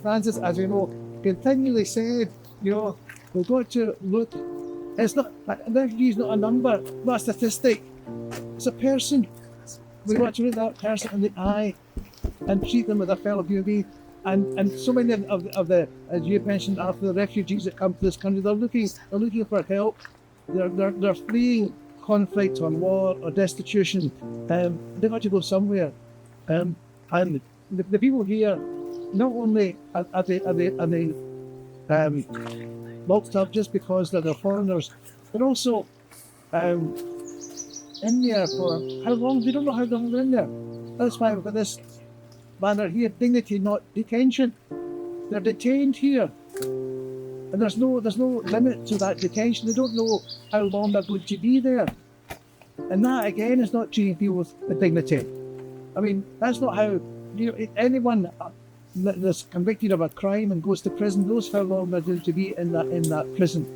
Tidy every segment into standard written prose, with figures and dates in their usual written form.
Francis, as we know, continually said, we've got to look, it's not, an refugee is not a number, not a statistic, it's a person. We've got to look that person in the eye and treat them as a fellow human being. And so many of the, as you mentioned, after the refugees that come to this country, they're looking for help. They're fleeing conflict or war or destitution. They've got to go somewhere. And the people here, not only are they locked up just because they're foreigners, but also in there for how long? We don't know how long they're in there. That's why we've got this banner here, dignity, not detention. They're detained here. And there's no limit to that detention. They don't know how long they're going to be there. And that, again, is not treating people with dignity. I mean, that's not how, anyone that's convicted of a crime and goes to prison knows how long they're going to be in that prison.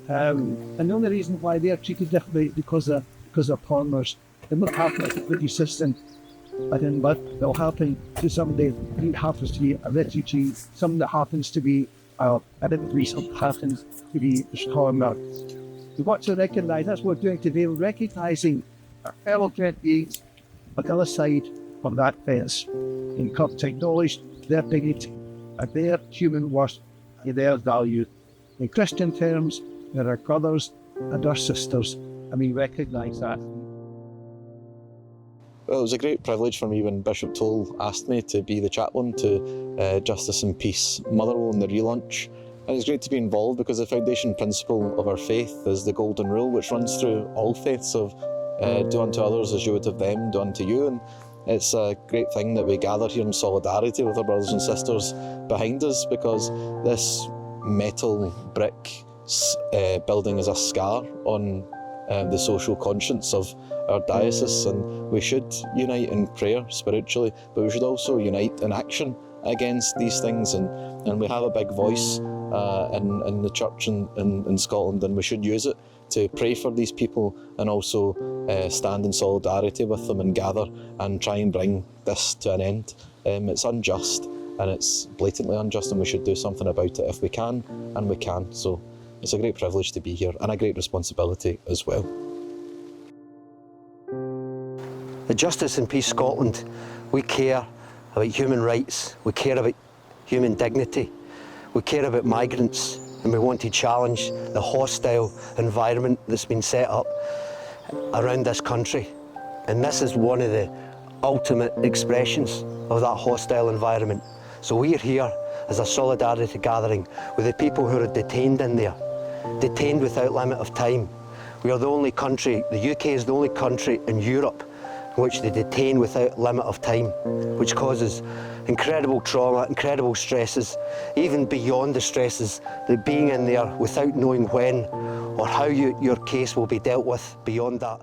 And the only reason why they're treated differently because they're foreigners. It won't happen to the British system. But it'll happen to somebody who happens to be a refugee, someone that happens to be an immigrant, happens to be a foreigner. We've got to recognise, that's what we're doing today, we're recognising our fellow human beings on the other side of that fence, and come to acknowledge their dignity and their human worth and their value. In Christian terms, they're our brothers and our sisters, and we recognise that. Well, it was a great privilege for me when Bishop Toll asked me to be the chaplain to Justice and Peace Motherwell and the relaunch. And it's great to be involved because the foundation principle of our faith is the golden rule, which runs through all faiths of do unto others as you would have them do unto you. And it's a great thing that we gather here in solidarity with our brothers and sisters behind us, because this metal brick building is a scar on the social conscience of our diocese, and we should unite in prayer spiritually, but we should also unite in action against these things, and we have a big voice in the church in Scotland, and we should use it to pray for these people and also stand in solidarity with them and gather and try and bring this to an end. It's unjust, and it's blatantly unjust, and we should do something about it if we can, and we can. So it's a great privilege to be here and a great responsibility as well. At Justice and Peace Scotland, we care about human rights, we care about human dignity, we care about migrants, and we want to challenge the hostile environment that's been set up around this country. And this is one of the ultimate expressions of that hostile environment. So we're here as a solidarity gathering with the people who are detained in there, detained without limit of time. We are the only country, the UK is the only country in Europe in which they detain without limit of time, which causes incredible trauma, incredible stresses, even beyond the stresses that being in there without knowing when or how your case will be dealt with beyond that.